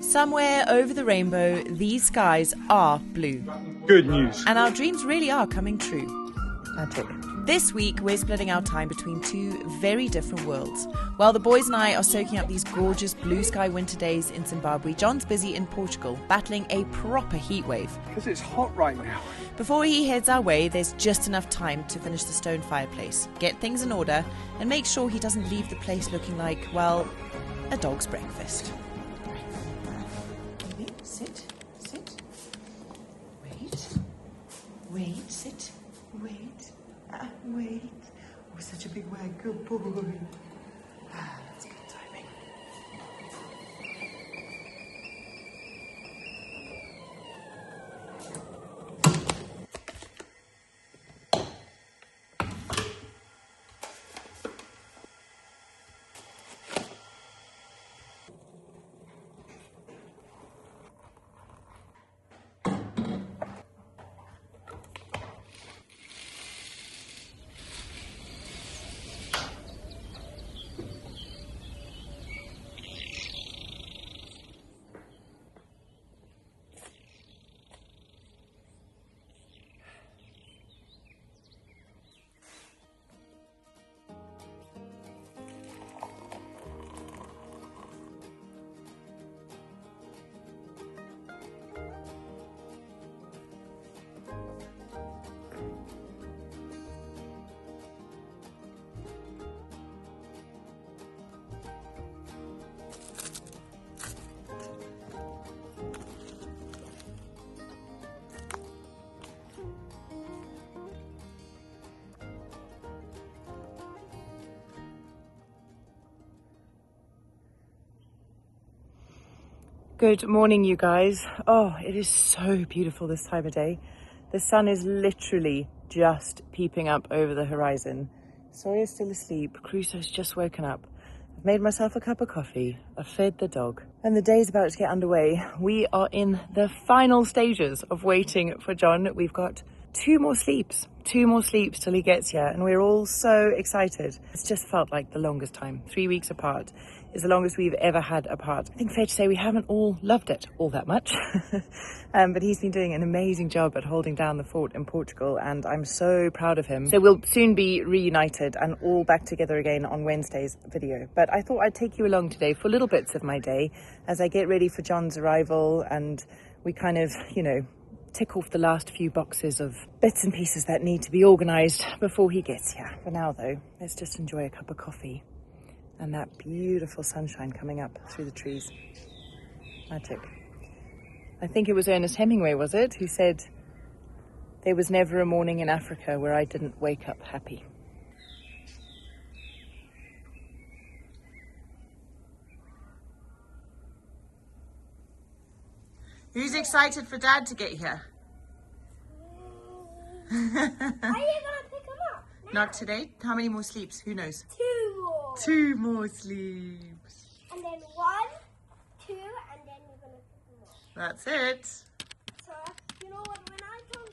Somewhere over the rainbow, these skies are blue. Good news. And our dreams really are coming true. Magic. This week, we're splitting our time between two very different worlds. While the boys and I are soaking up these gorgeous blue sky winter days in Zimbabwe, John's busy in Portugal, battling a proper heat wave. Because it's hot right now. Before he heads our way, there's just enough time to finish the stone fireplace, get things in order, and make sure he doesn't leave the place looking like, well, a dog's breakfast. Sit. Wait, sit. Wait. Oh, such a big wag. Good boy. That's good timing. Good morning, you guys. Oh, it is so beautiful this time of day. The sun is literally just peeping up over the horizon. Sawyer's still asleep. Crusoe's just woken up. I've made myself a cup of coffee. I've fed the dog. And the day's about to get underway. We are in the final stages of waiting for John. We've got two more sleeps till he gets here, and we're all so excited. It's just felt like the longest time. 3 weeks apart is the longest we've ever had apart. I think fair to say we haven't all loved it all that much, but he's been doing an amazing job at holding down the fort in Portugal, and I'm so proud of him. So we'll soon be reunited and all back together again on Wednesday's video. But I thought I'd take you along today for little bits of my day as I get ready for John's arrival, and we kind of, tick off the last few boxes of bits and pieces that need to be organised before he gets here. For now though, let's just enjoy a cup of coffee and that beautiful sunshine coming up through the trees. Magic. I think it was Ernest Hemingway, was it, who said, "There was never a morning in Africa where I didn't wake up happy." Who's excited for Dad to get here? Are you going to pick him up? Not today. How many more sleeps? Who knows? 2 more. 2 more sleeps. And then 1, 2, and then you're going to pick him up. That's it. So, you know what? When I come 6...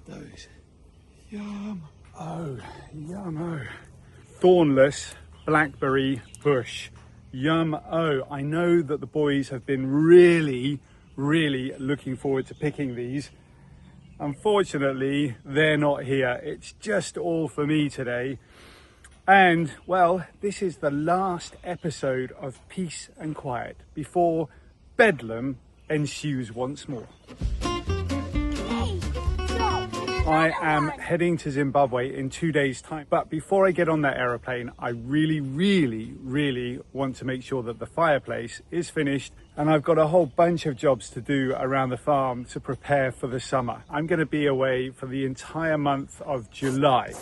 Those. Yum-o. Thornless blackberry bush. Yum-o. I know that the boys have been really looking forward to picking these. Unfortunately, they're not here. It's just all for me today. And, well, this is the last episode of Peace and Quiet before Bedlam ensues once more. I am heading to Zimbabwe in 2 days' time. But before I get on that aeroplane, I really want to make sure that the fireplace is finished. And I've got a whole bunch of jobs to do around the farm to prepare for the summer. I'm going to be away for the entire month of July,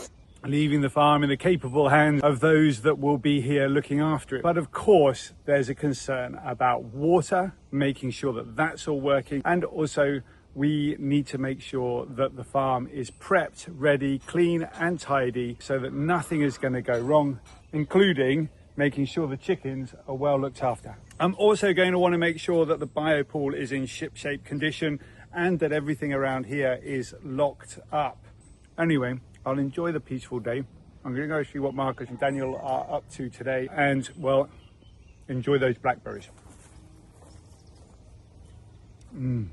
leaving the farm in the capable hands of those that will be here looking after it. But of course, there's a concern about water, making sure that that's all working, and also we need to make sure that the farm is prepped, ready, clean and tidy so that nothing is going to go wrong, including making sure the chickens are well looked after. I'm also going to want to make sure that the biopool is in ship-shape condition and that everything around here is locked up. Anyway, I'll enjoy the peaceful day. I'm going to go see what Marcus and Daniel are up to today and, well, enjoy those blackberries. I'm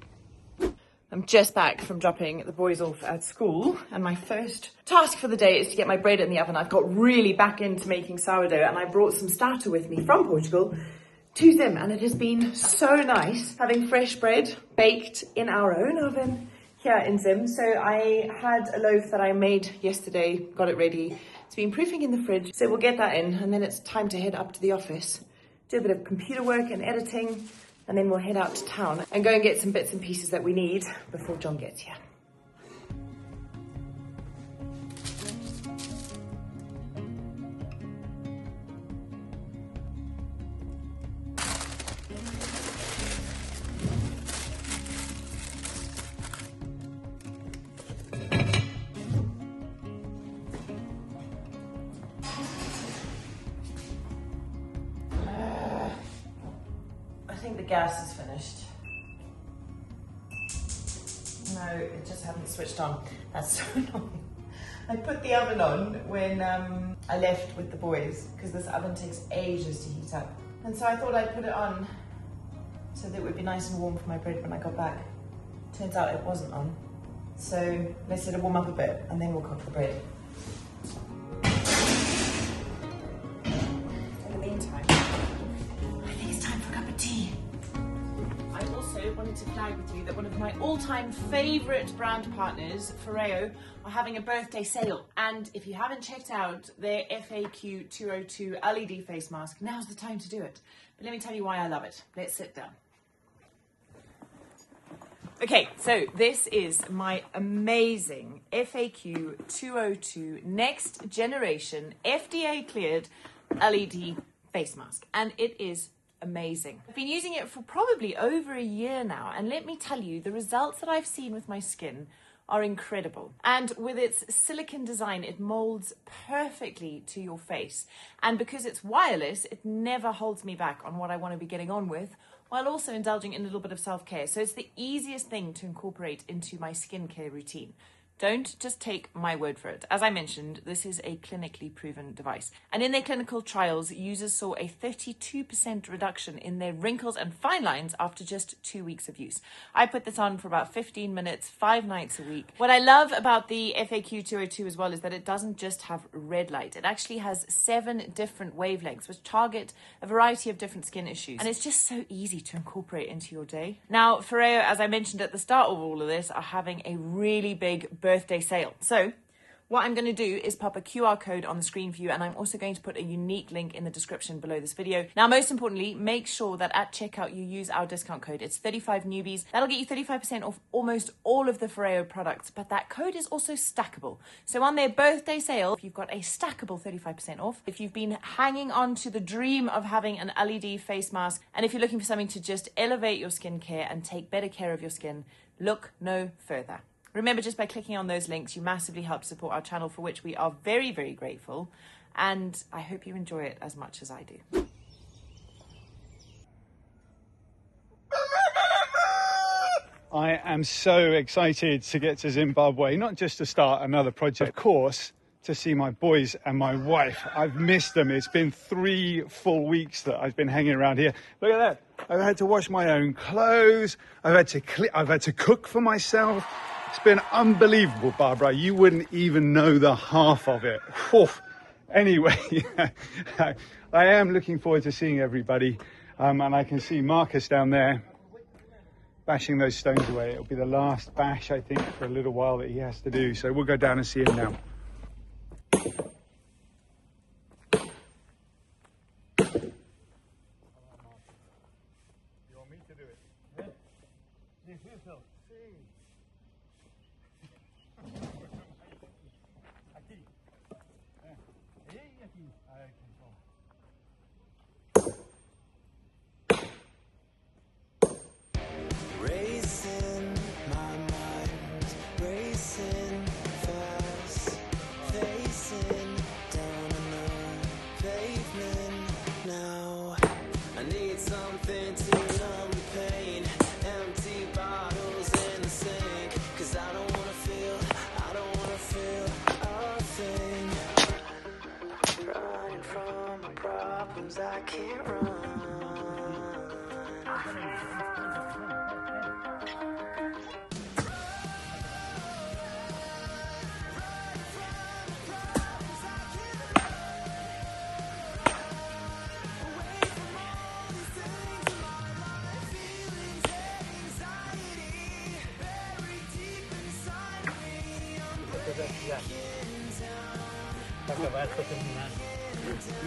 just back from dropping the boys off at school, and my first task for the day is to get my bread in the oven. I've got really back into making sourdough, and I brought some starter with me from Portugal to Zim, and it has been so nice having fresh bread baked in our own oven here in Zim. So I had a loaf that I made yesterday, got it ready. It's been proofing in the fridge, so we'll get that in, and then it's time to head up to the office, do a bit of computer work and editing, and then we'll head out to town and go and get some bits and pieces that we need before John gets here. I think the gas is finished. No, it just hasn't switched on. That's so annoying. I put the oven on when I left with the boys because this oven takes ages to heat up. And so I thought I'd put it on so that it would be nice and warm for my bread when I got back. Turns out it wasn't on. So let's let it warm up a bit and then we'll cook the bread. In the meantime, I think it's time for a cup of tea. I also wanted to flag with you that one of my all-time favourite brand partners, Foreo, are having a birthday sale. And if you haven't checked out their FAQ 202 LED face mask, now's the time to do it. But let me tell you why I love it. Let's sit down. Okay, so this is my amazing FAQ 202 next generation FDA cleared LED face mask, and it is amazing. I've been using it for probably over a year now, and let me tell you, the results that I've seen with my skin are incredible. And with its silicone design, it molds perfectly to your face. And because it's wireless, it never holds me back on what I want to be getting on with, while also indulging in a little bit of self-care. So it's the easiest thing to incorporate into my skincare routine. Don't just take my word for it. As I mentioned, this is a clinically proven device. And in their clinical trials, users saw a 32% reduction in their wrinkles and fine lines after just 2 weeks of use. I put this on for about 15 minutes, 5 nights a week. What I love about the FAQ 202 as well is that it doesn't just have red light. It actually has 7 different wavelengths, which target a variety of different skin issues. And it's just so easy to incorporate into your day. Now, Foreo, as I mentioned at the start of all of this, are having a really big birthday sale. So what I'm going to do is pop a QR code on the screen for you, and I'm also going to put a unique link in the description below this video. Now, most importantly, make sure that at checkout you use our discount code. It's 35Newbies. That'll get you 35% off almost all of the Foreo products, but that code is also stackable. So on their birthday sale, you've got a stackable 35% off. If you've been hanging on to the dream of having an LED face mask, and if you're looking for something to just elevate your skincare and take better care of your skin, look no further. Remember, just by clicking on those links, you massively help support our channel, for which we are very, very grateful. And I hope you enjoy it as much as I do. I am so excited to get to Zimbabwe, not just to start another project, of course, to see my boys and my wife. I've missed them. It's been 3 full weeks that I've been hanging around here. Look at that. I've had to wash my own clothes. I've had to cook for myself. It's been unbelievable, Barbara. You wouldn't even know the half of it. Oof. Anyway, I am looking forward to seeing everybody. And I can see Marcus down there bashing those stones away. It'll be the last bash, I think, for a little while that he has to do. So we'll go down and see him now. Racing, my mind racing fast, facing down another pavement. problems I can't run.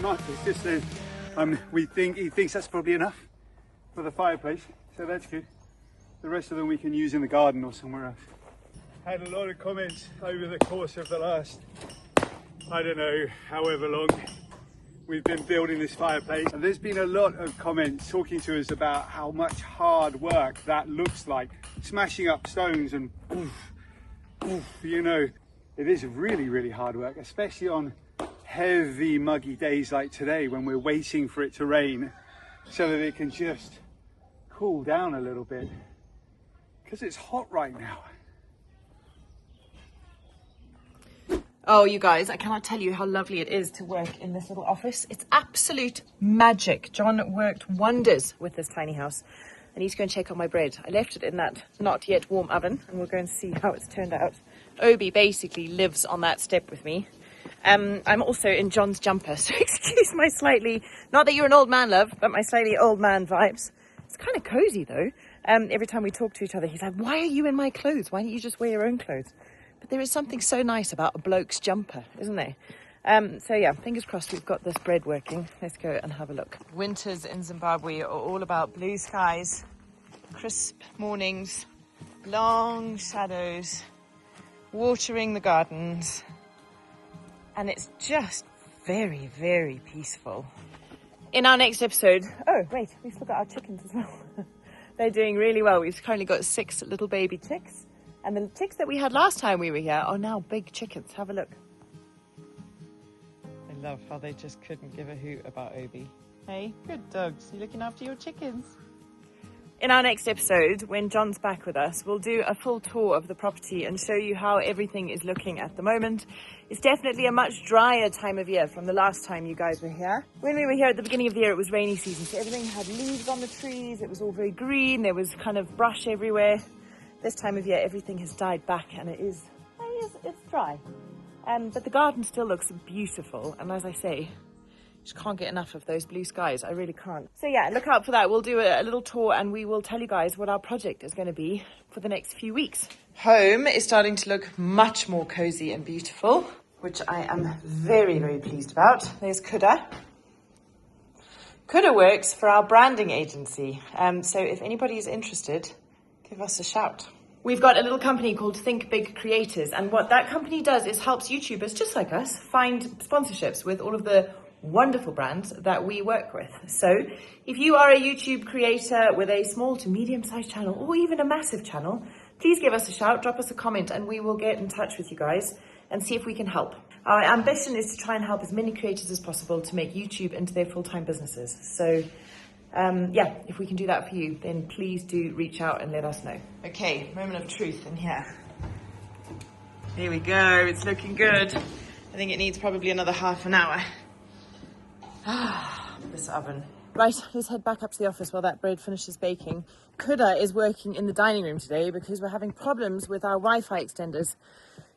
Not, it's just he thinks that's probably enough for the fireplace, so that's good. The rest of them we can use in the garden or somewhere else. Had a lot of comments over the course of the last, I don't know, however long we've been building this fireplace. And there's been a lot of comments talking to us about how much hard work that looks like. Smashing up stones and oof, oof, you know, it is really, really hard work, especially on heavy muggy days like today when we're waiting for it to rain so that it can just cool down a little bit, because it's hot right now. Oh, you guys, I cannot tell you how lovely it is to work in this little office. It's absolute magic. John worked wonders with this tiny house. I need to go and check on my bread. I left it in that not yet warm oven, and we'll go and see how it's turned out. Obi basically lives on that step with me. I'm also in John's jumper, so excuse my slightly, not that you're an old man, love, but my slightly old man vibes. It's kind of cozy though. Every time we talk to each other, he's like, why are you in my clothes? Why don't you just wear your own clothes? But there is something so nice about a bloke's jumper, isn't there? So yeah, fingers crossed we've got this bread working. Let's go and have a look. Winters in Zimbabwe are all about blue skies, crisp mornings, long shadows, watering the gardens, and it's just very, very peaceful. In our next episode, oh wait, we still got our chickens as well. They're doing really well. We've currently got 6 little baby chicks, and the chicks that we had last time we were here are now big chickens. Have a look. I love how they just couldn't give a hoot about Obi. Hey, good dogs, you looking after your chickens? In our next episode, when John's back with us, we'll do a full tour of the property and show you how everything is looking at the moment. It's definitely a much drier time of year from the last time you guys were here. When we were here at the beginning of the year, it was rainy season, so everything had leaves on the trees, it was all very green, there was kind of brush everywhere. This time of year, everything has died back and it's dry. But the garden still looks beautiful, and as I say, just can't get enough of those blue skies. I really can't. So yeah, look out for that. We'll do a little tour and we will tell you guys what our project is going to be for the next few weeks. Home is starting to look much more cozy and beautiful, which I am very, very pleased about. There's Kuda. Kuda works for our branding agency. So if anybody is interested, give us a shout. We've got a little company called Think Big Creators, and what that company does is helps YouTubers just like us find sponsorships with all of the wonderful brands that we work with. So if you are a YouTube creator with a small to medium-sized channel or even a massive channel, please give us a shout, drop us a comment, and we will get in touch with you guys and see if we can help. Our ambition is to try and help as many creators as possible to make YouTube into their full-time businesses. So yeah, if we can do that for you, then please do reach out and let us know. Okay, moment of truth in here. Here we go, it's looking good. I think it needs probably another half an hour. This oven. Right, let's head back up to the office while that bread finishes baking. Kuda is working in the dining room today because we're having problems with our Wi-Fi extenders.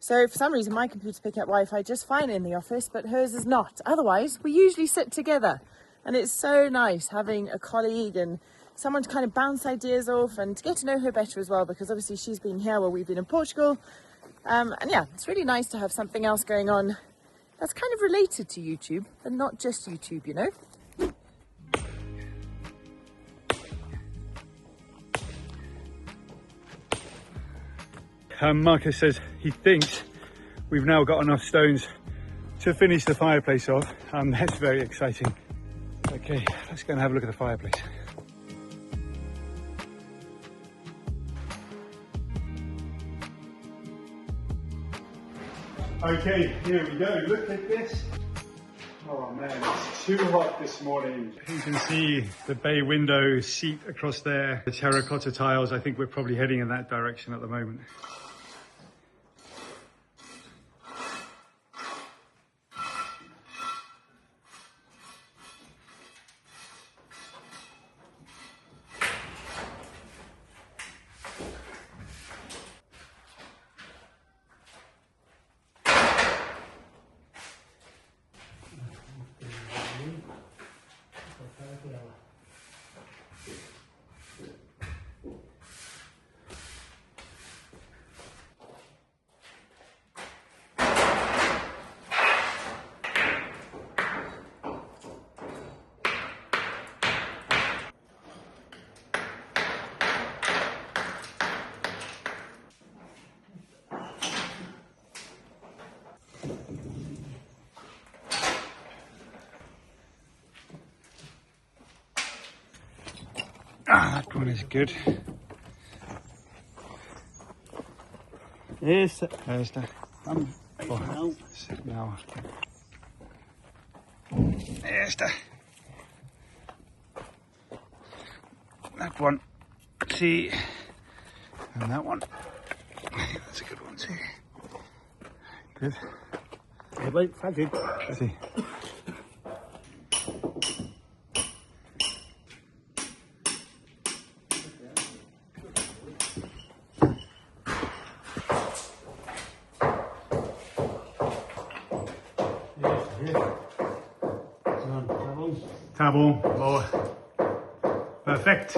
So for some reason my computer's picking up Wi-Fi just fine in the office, but hers is not. Otherwise, we usually sit together. And it's so nice having a colleague and someone to kind of bounce ideas off and to get to know her better as well, because obviously she's been here while we've been in Portugal. And yeah, it's really nice to have something else going on that's kind of related to YouTube, but not just YouTube, you know? Marcus says he thinks we've now got enough stones to finish the fireplace off. That's very exciting. Okay, let's go and have a look at the fireplace. Okay, here we go. Look at this. Oh man, it's too hot this morning. You can see the bay window seat across there, the terracotta tiles. I think we're probably heading in that direction at the moment. Ah, that one is good. There's the now. There's that one. See, and that one. That's a good one too. Good. See. Table, lower. Perfect.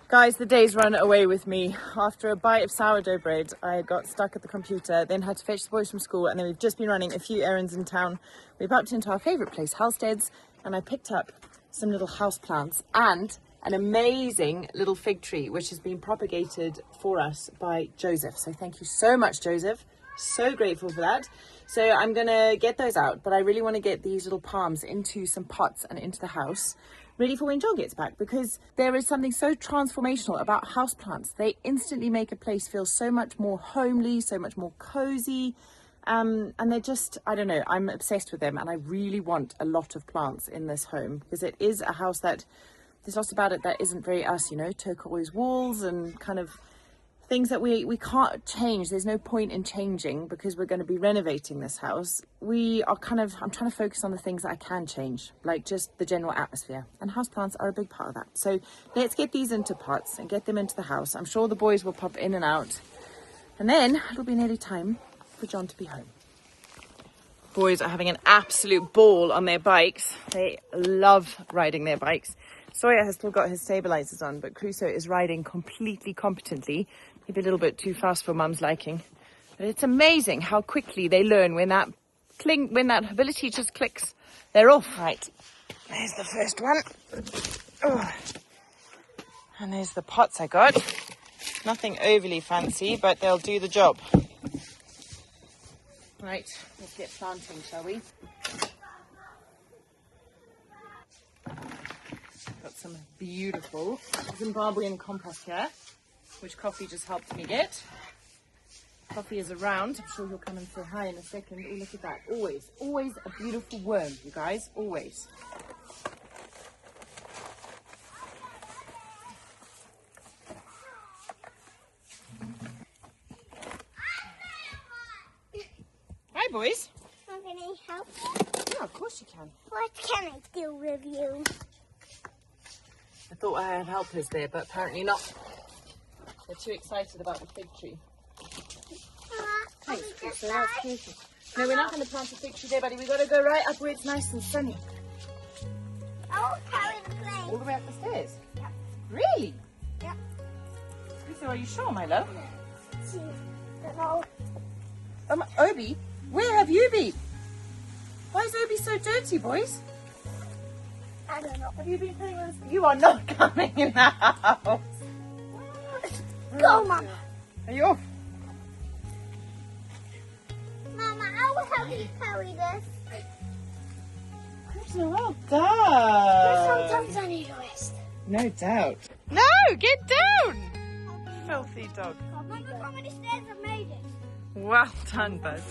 Guys, the day's run away with me. After a bite of sourdough bread, I got stuck at the computer, then had to fetch the boys from school, and then we've just been running a few errands in town. We bumped into our favourite place, Halstead's, and I picked up some little house plants and an amazing little fig tree, which has been propagated for us by Joseph. So thank you so much, Joseph. So grateful for that. So I'm gonna get those out, but I really want to get these little palms into some pots and into the house, ready for when John gets back, because there is something so transformational about houseplants. They instantly make a place feel so much more homely, so much more cozy. And they're just, I don't know, I'm obsessed with them, and I really want a lot of plants in this home because it is a house that there's lots about it that isn't very us, you know, turquoise walls and kind of things that we can't change. There's no point in changing because we're going to be renovating this house. We are kind of, I'm trying to focus on the things that I can change, like just the general atmosphere, and houseplants are a big part of that. So let's get these into pots and get them into the house. I'm sure the boys will pop in and out, and then it'll be nearly time for John to be home. Boys are having an absolute ball on their bikes. They love riding their bikes. Sawyer has still got his stabilizers on, but Crusoe is riding completely competently. Maybe a little bit too fast for Mum's liking. But it's amazing how quickly they learn when that ability just clicks. They're off. Right, there's the first one. Oh. And there's the pots I got. Nothing overly fancy, but they'll do the job. Right, let's get planting, shall we? Got some beautiful Zimbabwean compost here, which Coffee just helped me get. Coffee is around. I'm sure he'll come and say hi in a second. Oh, look at that. Always a beautiful worm, you guys. Always. Hi, boys. Can I help? Yeah, of course you can. What can I do with you? I thought I had helpers there, but apparently not. They're too excited about the fig tree. Thanks, Chris. That's beautiful. No, we're not going to plant a fig tree there, buddy. We've got to go right up where it's nice and sunny. I'll carry the plane. All the way up the stairs? Yep. Really? Yep. Chris, are you sure, my love? See, no. Obi, where have you been? Why is Obi so dirty, boys? I don't know. Have you been playing with us? You are not coming in the house. Go, Mama. Are you off? Mama, I will help you carry this. Chris, well done. Sometimes I need a rest. No doubt. No, get down. Filthy dog. Look how many stairs I've made it. Well done, Buzz.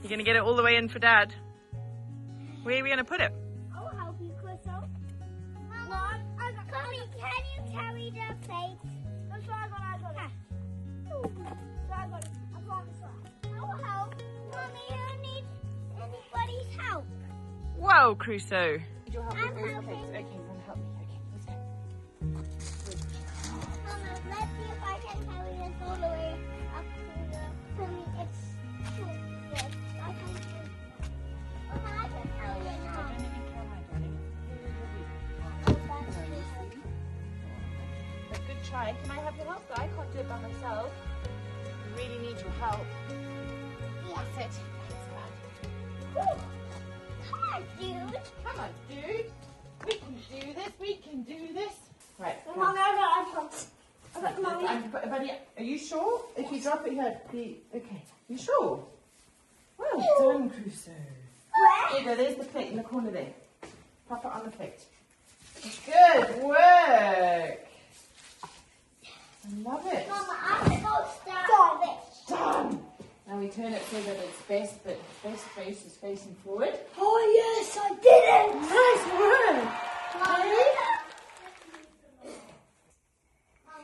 You're going to get it all the way in for Dad. Where are we going to put it? I'll help you, Crystal. Mama, Mommy, can you carry the plate? That's what I got it. So I got it. I promise you. I will help. Mommy, who needs anybody's help? Whoa, Crusoe. Need your help I'm with those helping. plates? Okay, you want to help me? Okay, let's go. Mama, let's see if I can carry this all the way fine. Can I have your help? I can't do it by myself. I really need your help. That's it. Come on, dude. Come on, dude. We can do this. We can do this. Right. Mom, I got Mommy. Buddy, are you sure? If you drop it here, okay. You sure? Well done, Crusoe. Where? There you go. There's the plate in the corner there. Pop it on the plate. Good work. I love it. Mama, I have to go start it. Done. Now we turn it so that its best face is facing forward. Oh, yes, I did it. Nice work.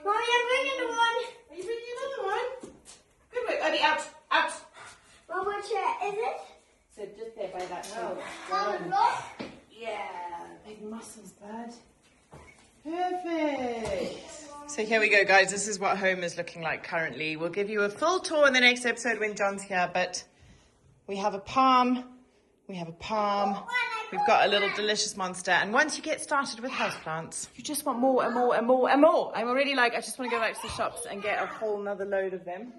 Mommy, I'm bringing the one. Are you bringing another one? Good work, Buddy. Out. Out. Mom, which is it? So just there by that hole. Mama, look. Yeah, big muscles, bud. Perfect. So here we go, guys. This is what home is looking like currently. We'll give you a full tour in the next episode when John's here, but we have a palm. We have a palm. We've got a little delicious monster. And once you get started with houseplants, you just want more and more and more and more. I'm already like, I just want to go back to the shops and get a whole nother load of them.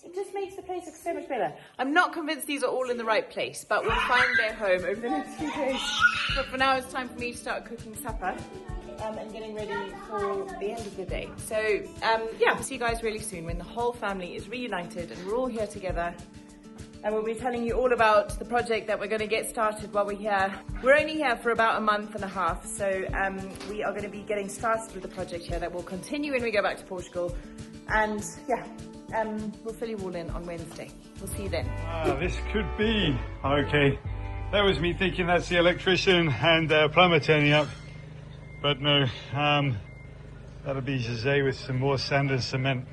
It just makes the place look so much better. I'm not convinced these are all in the right place, but we'll find their home over the next few days. But for now, it's time for me to start cooking supper and getting ready for the end of the day. So, yeah, see you guys really soon when the whole family is reunited and we're all here together. And we'll be telling you all about the project that we're going to get started while we're here. We're only here for about a month and a half, so we are going to be getting started with the project here that will continue when we go back to Portugal. And yeah, we'll fill you all in on Wednesday. We'll see you then. This could be okay. That was me thinking that's the electrician and plumber turning up, but no, that'll be Jose with some more sand and cement.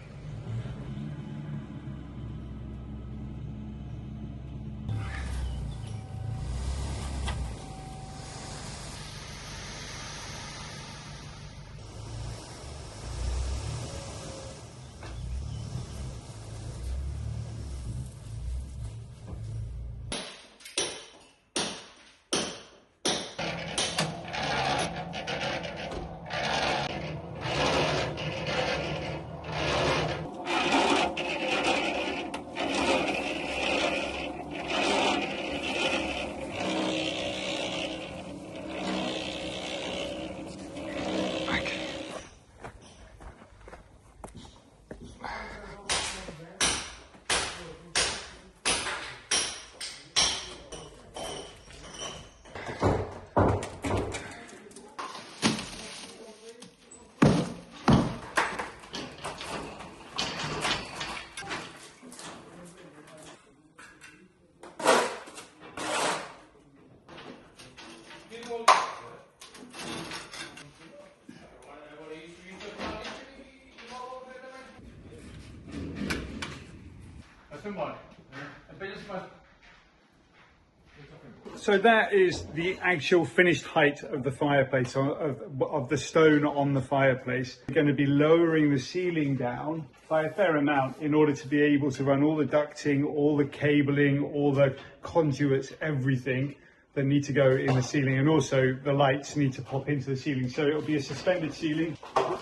So that is the actual finished height of the fireplace, of the stone on the fireplace. We're going to be lowering the ceiling down by a fair amount in order to be able to run all the ducting, all the cabling, all the conduits, everything that need to go in the ceiling, and also the lights need to pop into the ceiling. So it'll be a suspended ceiling,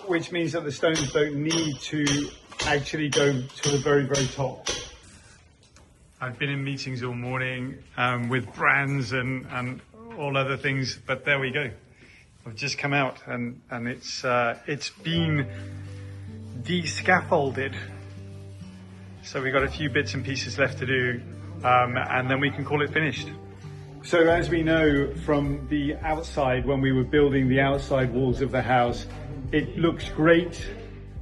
which means that the stones don't need to actually go to the very, very top. I've been in meetings all morning with brands and all other things, but there we go. I've just come out and it's been de-scaffolded. So we've got a few bits and pieces left to do, and then we can call it finished. So as we know from the outside, when we were building the outside walls of the house, it looks great.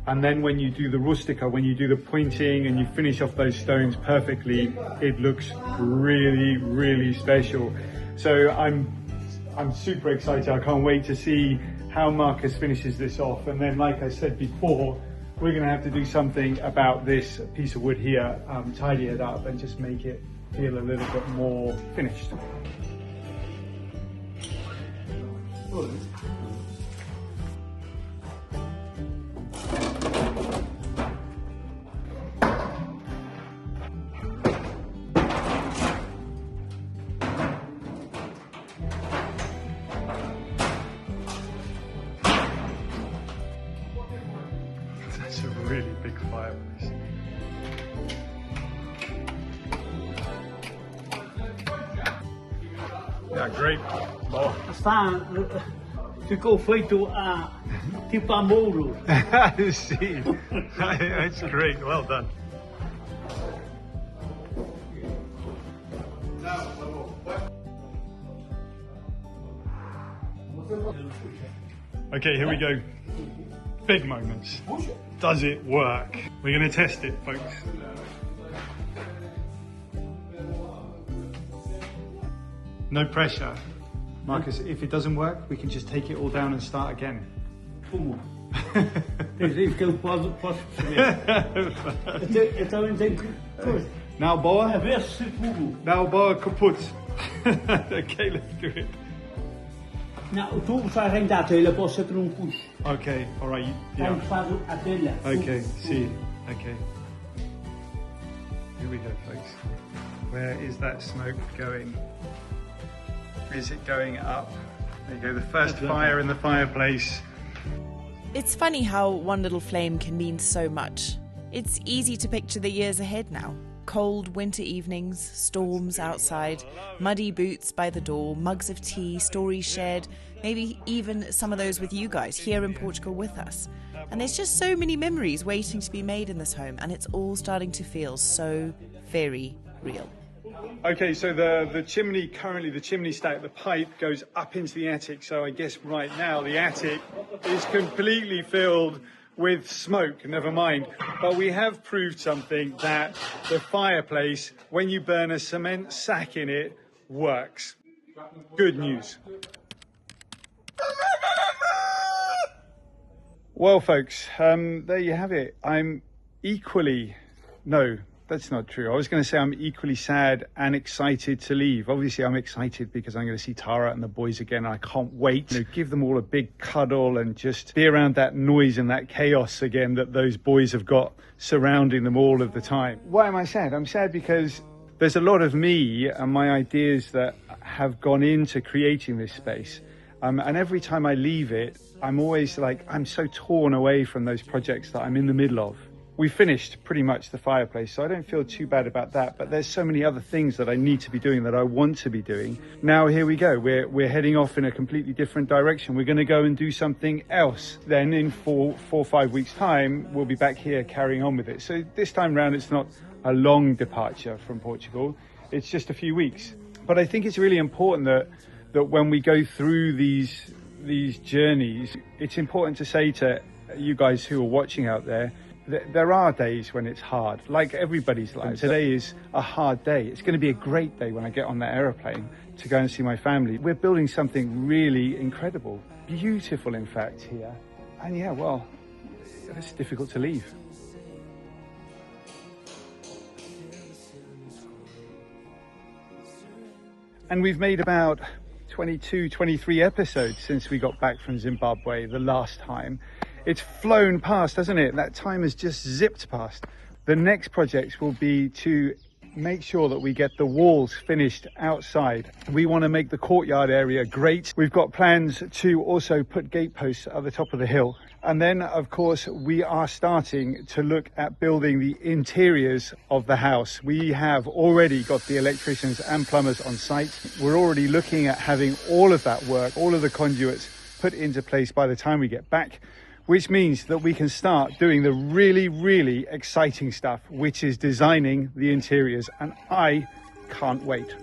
And then when you do the rustica, when you do the pointing and you finish off those stones perfectly, it looks really, really special. So I'm super excited. I can't wait to see how Marcus finishes this off. And then, like I said before, we're going to have to do something about this piece of wood here, tidy it up and just make it feel a little bit more finished. Yeah, great. Oh. Ficou feito a tipo a mouro. See, that's great. Well done. Okay, here we go. Big moments. Does it work? We're going to test it, folks. No pressure. Marcus, if it doesn't work, we can just take it all down and start again. Como? Isso que eu posso perceber. Eu também tenho que. Now, boa. A ver se fogo. Now, boa kaput. Okay, let's do it. Não, o tubo faz ainda a telha, pode ser que não puxe. Okay, all right. Yeah. Então faz a telha. Okay, see. Okay. Here we go, folks. Where is that smoke going? Is it going up? There you go, the first fire in the fireplace. It's funny how one little flame can mean so much. It's easy to picture the years ahead now. Cold winter evenings, storms outside, muddy boots by the door, mugs of tea, stories shared, maybe even some of those with you guys here in Portugal with us. And there's just so many memories waiting to be made in this home, and it's all starting to feel so very real. Okay, so the chimney, currently the chimney stack, the pipe goes up into the attic. So I guess right now the attic is completely filled with smoke, never mind. But we have proved something, that the fireplace, when you burn a cement sack in it, works. Good news. Well, folks, there you have it. No, that's not true. I was going to say I'm equally sad and excited to leave. Obviously, I'm excited because I'm going to see Tara and the boys again. I can't wait to give them all a big cuddle and just be around that noise and that chaos again that those boys have got surrounding them all of the time. Why am I sad? I'm sad because there's a lot of me and my ideas that have gone into creating this space. And every time I leave it, I'm always like, I'm so torn away from those projects that I'm in the middle of. We finished pretty much the fireplace, so I don't feel too bad about that. But there's so many other things that I need to be doing, that I want to be doing. Now here we go. We're heading off in a completely different direction. We're going to go and do something else. Then in 4 or 5 weeks' time, we'll be back here carrying on with it. So this time round, it's not a long departure from Portugal. It's just a few weeks. But I think it's really important that when we go through these journeys, it's important to say to you guys who are watching out there, there are days when it's hard, like everybody's life. Today is a hard day. It's going to be a great day when I get on that aeroplane to go and see my family. We're building something really incredible, beautiful in fact here. And yeah, well, it's difficult to leave. And we've made about 22, 23 episodes since we got back from Zimbabwe the last time. It's flown past, hasn't it? That time has just zipped past. The next project will be to make sure that we get the walls finished outside. We want to make the courtyard area great. We've got plans to also put gate posts at the top of the hill. And then, of course, we are starting to look at building the interiors of the house. We have already got the electricians and plumbers on site. We're already looking at having all of that work, all of the conduits put into place by the time we get back, which means that we can start doing the really, really exciting stuff, which is designing the interiors. And I can't wait.